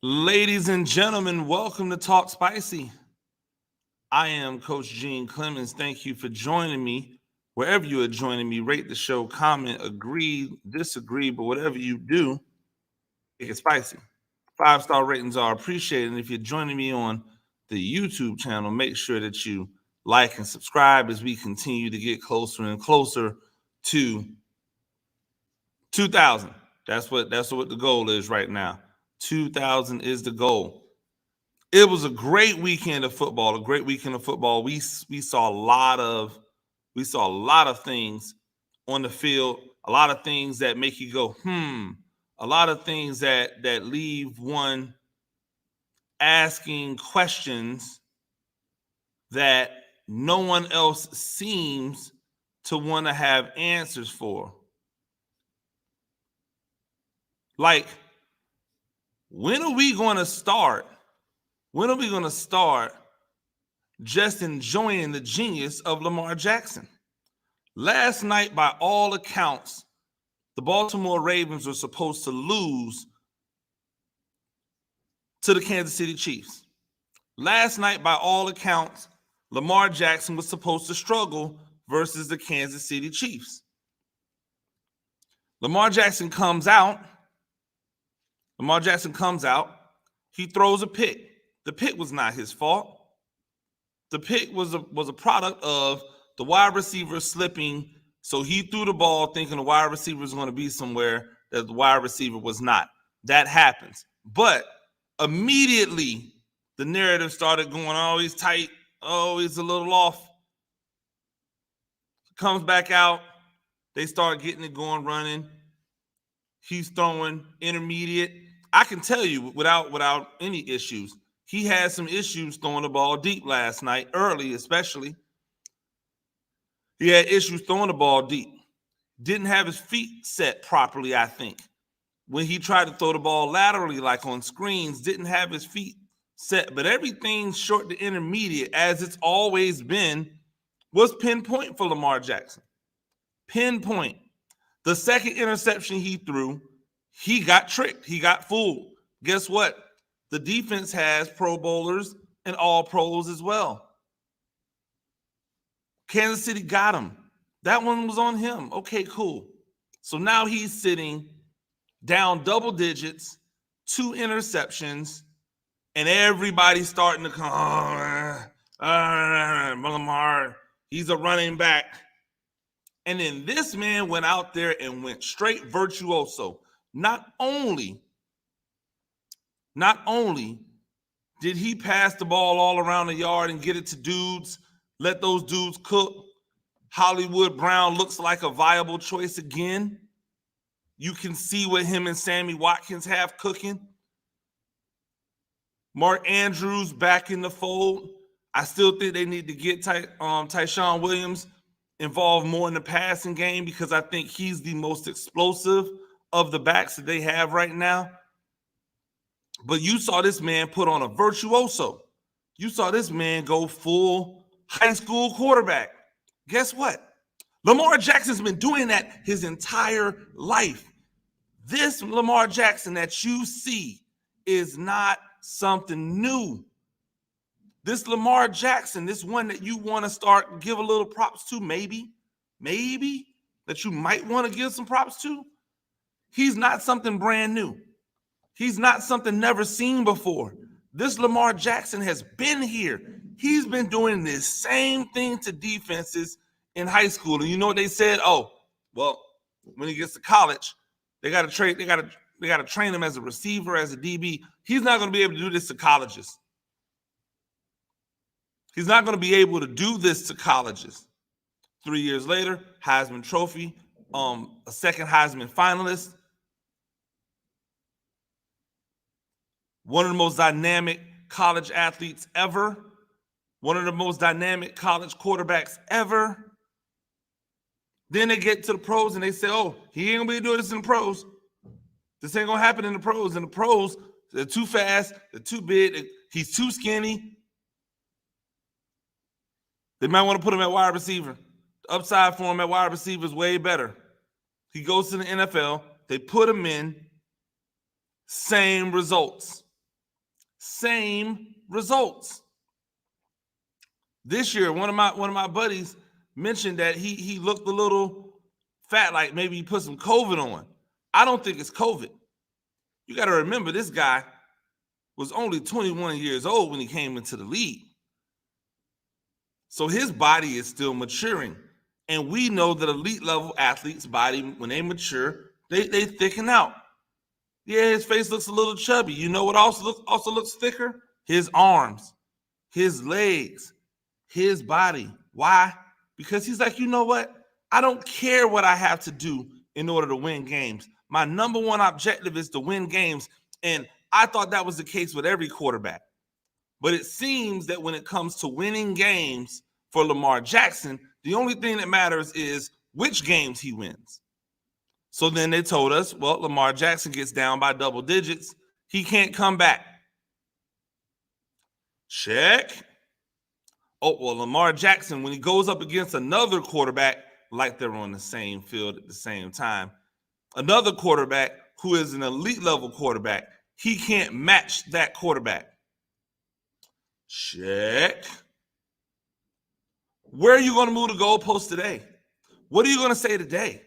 Ladies and gentlemen, welcome to Talk Spicy. I am Coach Gene Clemens. Thank you for joining me. Wherever you are joining me, rate the show, comment, agree, disagree, but whatever you do, make it spicy. 5-star ratings are appreciated. And if you're joining me on the YouTube channel, make sure that you like and subscribe as we continue to get closer and closer to 2,000. That's what the goal is right now. 2,000 is the goal. It was a great weekend of football. We saw a lot of things on the field, a lot of things that make you go, a lot of things that leave one asking questions that no one else seems to want to have answers for. Like, when are we going to start? When are we going to start just enjoying the genius of Lamar Jackson? Last night, by all accounts, the Baltimore Ravens were supposed to lose to the Kansas City Chiefs. Last night, by all accounts, Lamar Jackson was supposed to struggle versus the Kansas City Chiefs. Lamar Jackson comes out. He throws a pick. The pick was not his fault. The pick was a product of the wide receiver slipping. So he threw the ball thinking the wide receiver was going to be somewhere that the wide receiver was not. That happens. But immediately the narrative started going, oh, he's tight. Oh, he's a little off. Comes back out. They start getting it going, running. He's throwing intermediate. I can tell you without any issues, he had some issues throwing the ball deep last night, early especially. He had issues throwing the ball deep. Didn't have his feet set properly, I think. When he tried to throw the ball laterally, like on screens, didn't have his feet set. But everything short to intermediate, as it's always been, was pinpoint for Lamar Jackson. Pinpoint. The second interception he threw, he got tricked. He got fooled. Guess what? The defense has Pro Bowlers and All Pros as well. Kansas City got him. That one was on him. Okay, cool. So now he's sitting down double digits, 2 interceptions, and everybody's starting to come, Lamar, he's a running back. And then this man went out there and went straight virtuoso. Not only did he pass the ball all around the yard and get it to dudes, let those dudes cook. Hollywood Brown looks like a viable choice again. You can see what him and Sammy Watkins have cooking. Mark Andrews back in the fold. I still think they need to get Tyshawn Williams involved more in the passing game because I think he's the most explosive of the backs that they have right now. But you saw this man put on a virtuoso. You saw this man go full high school quarterback. Guess what? Lamar Jackson's been doing that his entire life. This Lamar Jackson that you see is not something new. This Lamar Jackson, this one that you want to start give a little props to, maybe that you might want to give some props to, he's not something brand new. He's not something never seen before. This Lamar Jackson has been here. He's been doing this same thing to defenses in high school. And you know what they said? Oh, well, when he gets to college, they got to train him as a receiver, as a DB. He's not going to be able to do this to colleges. He's not going to be able to do this to colleges. 3 years later, Heisman Trophy, a second Heisman finalist. One of the most dynamic college athletes ever. One of the most dynamic college quarterbacks ever. Then they get to the pros and they say, oh, he ain't going to be doing this in the pros. This ain't going to happen in the pros. In the pros, they're too fast. They're too big. He's too skinny. They might want to put him at wide receiver. The upside for him at wide receiver is way better. He goes to the NFL. They put him in. Same results. same results. This year, one of my buddies mentioned that he looked a little fat, like maybe he put some COVID on. I don't think it's COVID. You got to remember, this guy was only 21 years old when he came into the league. So his body is still maturing. And we know that elite level athletes' body, when they mature, they thicken out. Yeah, his face looks a little chubby. You know what also looks thicker? His arms, his legs, his body. Why? Because he's like, you know what? I don't care what I have to do in order to win games. My number one objective is to win games. And I thought that was the case with every quarterback. But it seems that when it comes to winning games for Lamar Jackson, the only thing that matters is which games he wins. So then they told us, well, Lamar Jackson gets down by double digits. He can't come back. Check. Oh, well, Lamar Jackson, when he goes up against another quarterback, like they're on the same field at the same time, another quarterback who is an elite level quarterback, he can't match that quarterback. Check. Where are you going to move the goalpost today? What are you going to say today?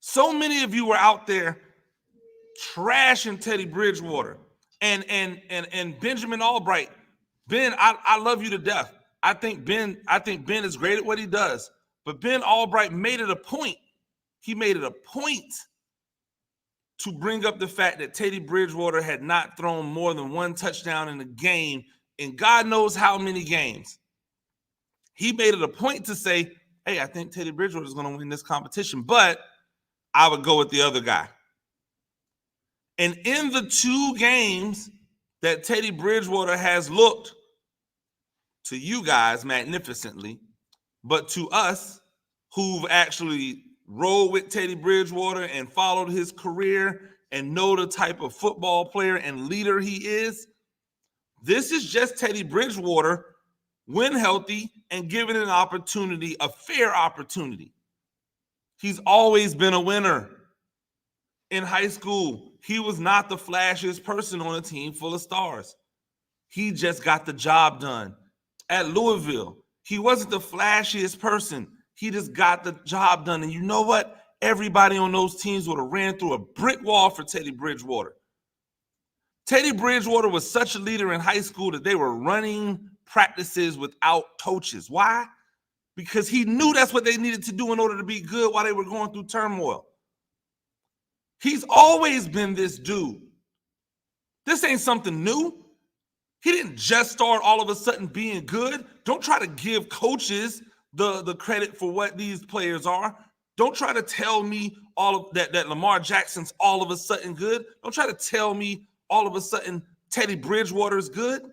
So many of you were out there trashing Teddy Bridgewater and Benjamin Albright. Ben, I love you to death. I think Ben is great at what he does. But Ben Albright made it a point. He made it a point to bring up the fact that Teddy Bridgewater had not thrown more than one touchdown in a game in God knows how many games. He made it a point to say, hey, I think Teddy Bridgewater is going to win this competition, but I would go with the other guy. And in the 2 games that Teddy Bridgewater has looked to you guys magnificently, but to us who've actually rolled with Teddy Bridgewater and followed his career and know the type of football player and leader he is, this is just Teddy Bridgewater when healthy and given an opportunity, a fair opportunity. He's always been a winner. In high school, he was not the flashiest person on a team full of stars. He just got the job done. At Louisville, he wasn't the flashiest person. He just got the job done. And you know what? Everybody on those teams would have ran through a brick wall for Teddy Bridgewater. Teddy Bridgewater was such a leader in high school that they were running practices without coaches. Why? Because he knew that's what they needed to do in order to be good while they were going through turmoil. He's always been this dude. This ain't something new. He didn't just start all of a sudden being good. Don't try to give coaches the credit for what these players are. Don't try to tell me all of that Lamar Jackson's all of a sudden good. Don't try to tell me all of a sudden Teddy Bridgewater is good.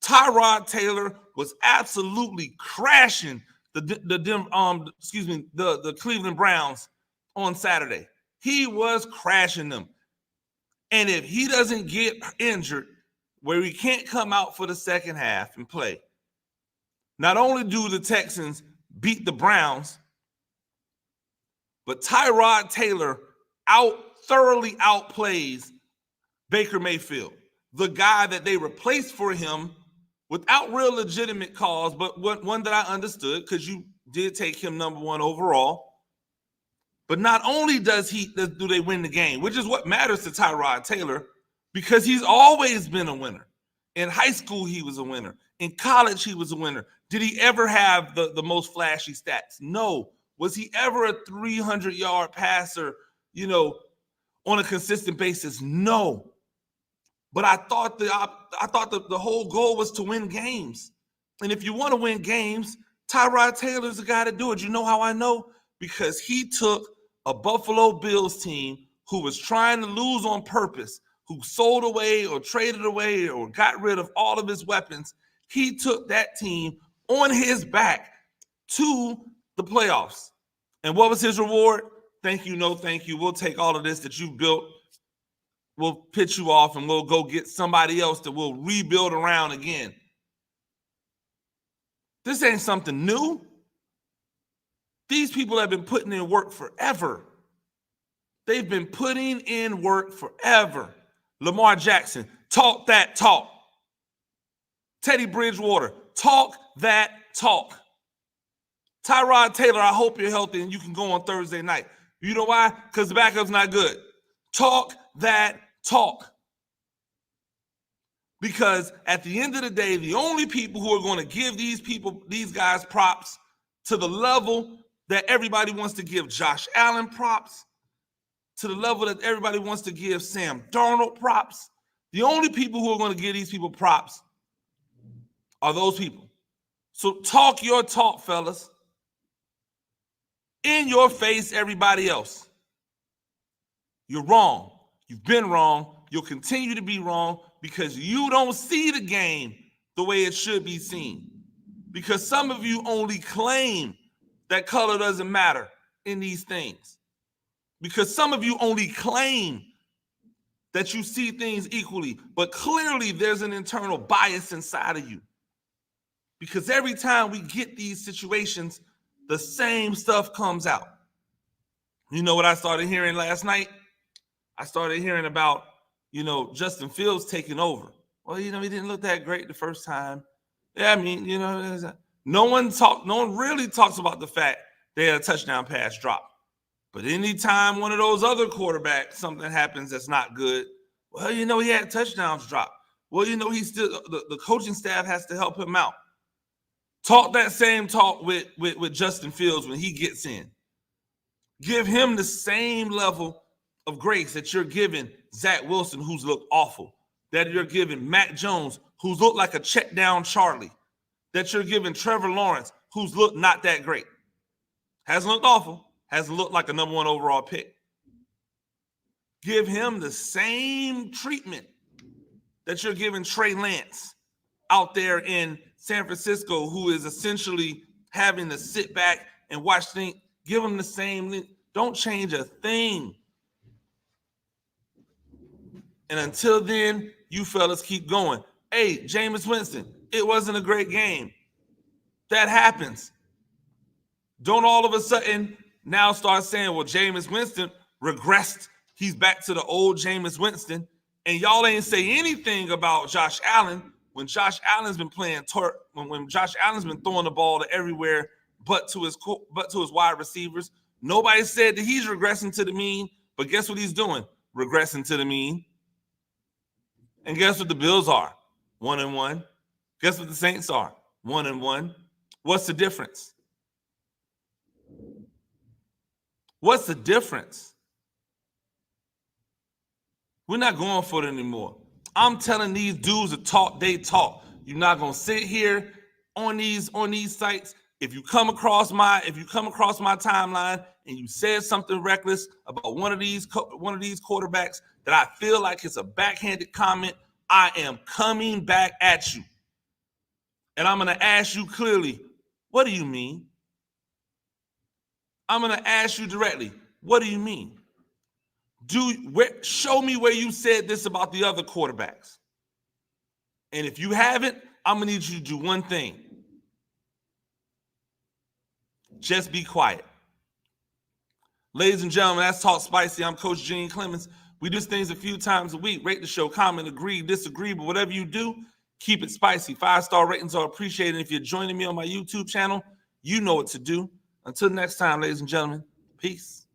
Tyrod Taylor was absolutely crashing the Cleveland Browns on Saturday. He was crashing them. And if he doesn't get injured where he can't come out for the second half and play, not only do the Texans beat the Browns, but Tyrod Taylor thoroughly outplays Baker Mayfield, the guy that they replaced for him without real legitimate cause, but one that I understood because you did take him number 1 overall. But not only do they win the game, which is what matters to Tyrod Taylor, because he's always been a winner. In high school, he was a winner. In college, he was a winner. Did he ever have the most flashy stats? No. Was he ever a 300-yard passer, on a consistent basis? No. But I thought the whole goal was to win games. And if you want to win games, Tyrod Taylor's the guy to do it. You know how I know? Because he took a Buffalo Bills team who was trying to lose on purpose, who sold away or traded away or got rid of all of his weapons. He took that team on his back to the playoffs. And what was his reward? Thank you, no thank you. We'll take all of this that you built. We'll pitch you off and we'll go get somebody else that we'll rebuild around again. This ain't something new. These people have been putting in work forever. They've been putting in work forever. Lamar Jackson, talk that talk. Teddy Bridgewater, talk that talk. Tyrod Taylor, I hope you're healthy and you can go on Thursday night. You know why? Because the backup's not good. Talk that talk. Because at the end of the day, the only people who are going to give these guys props to the level that everybody wants to give Josh Allen props, to the level that everybody wants to give Sam Darnold props, the only people who are going to give these people props are those people. So talk your talk, fellas. In your face, everybody else. You're wrong. You've been wrong. You'll continue to be wrong because you don't see the game the way it should be seen. Because some of you only claim that color doesn't matter in these things. Because some of you only claim that you see things equally, but clearly there's an internal bias inside of you. Because every time we get these situations, the same stuff comes out. You know what I started hearing last night? I started hearing about, Justin Fields taking over. Well, he didn't look that great the first time. Yeah, I mean, no one really talks about the fact they had a touchdown pass drop. But anytime one of those other quarterbacks, something happens that's not good, well, he had touchdowns drop. Well, he's still, the coaching staff has to help him out. Talk that same talk with Justin Fields when he gets in. Give him the same level of grace that you're giving Zach Wilson, who's looked awful, that you're giving Mac Jones, who's looked like a check down Charlie, that you're giving Trevor Lawrence, who's looked not that great. Hasn't looked awful, hasn't looked like a number 1 overall pick. Give him the same treatment that you're giving Trey Lance out there in San Francisco, who is essentially having to sit back and watch things. Give him the same. Don't change a thing. And until then, you fellas keep going. Hey, Jameis Winston, it wasn't a great game. That happens. Don't all of a sudden now start saying, well, Jameis Winston regressed. He's back to the old Jameis Winston. And y'all ain't say anything about Josh Allen when Josh Allen's been playing when Josh Allen's been throwing the ball to everywhere but to his wide receivers. Nobody said that he's regressing to the mean, but guess what he's doing? Regressing to the mean. And guess what the Bills are? 1-1. Guess what the Saints are? 1-1. What's the difference? What's the difference? We're not going for it anymore. I'm telling these dudes to talk, they talk. You're not gonna sit here on these sites. If you come across my timeline and you said something reckless about one of these quarterbacks that I feel like it's a backhanded comment, I am coming back at you. And I'm gonna ask you clearly, what do you mean? I'm gonna ask you directly, what do you mean? Show me where you said this about the other quarterbacks. And if you haven't, I'm going to need you to do one thing. Just be quiet. Ladies and gentlemen, that's Talk Spicy. I'm Coach Gene Clemens. We do things a few times a week. Rate the show, comment, agree, disagree, but whatever you do, keep it spicy. 5-star ratings are appreciated. If you're joining me on my YouTube channel, you know what to do. Until next time, ladies and gentlemen, peace.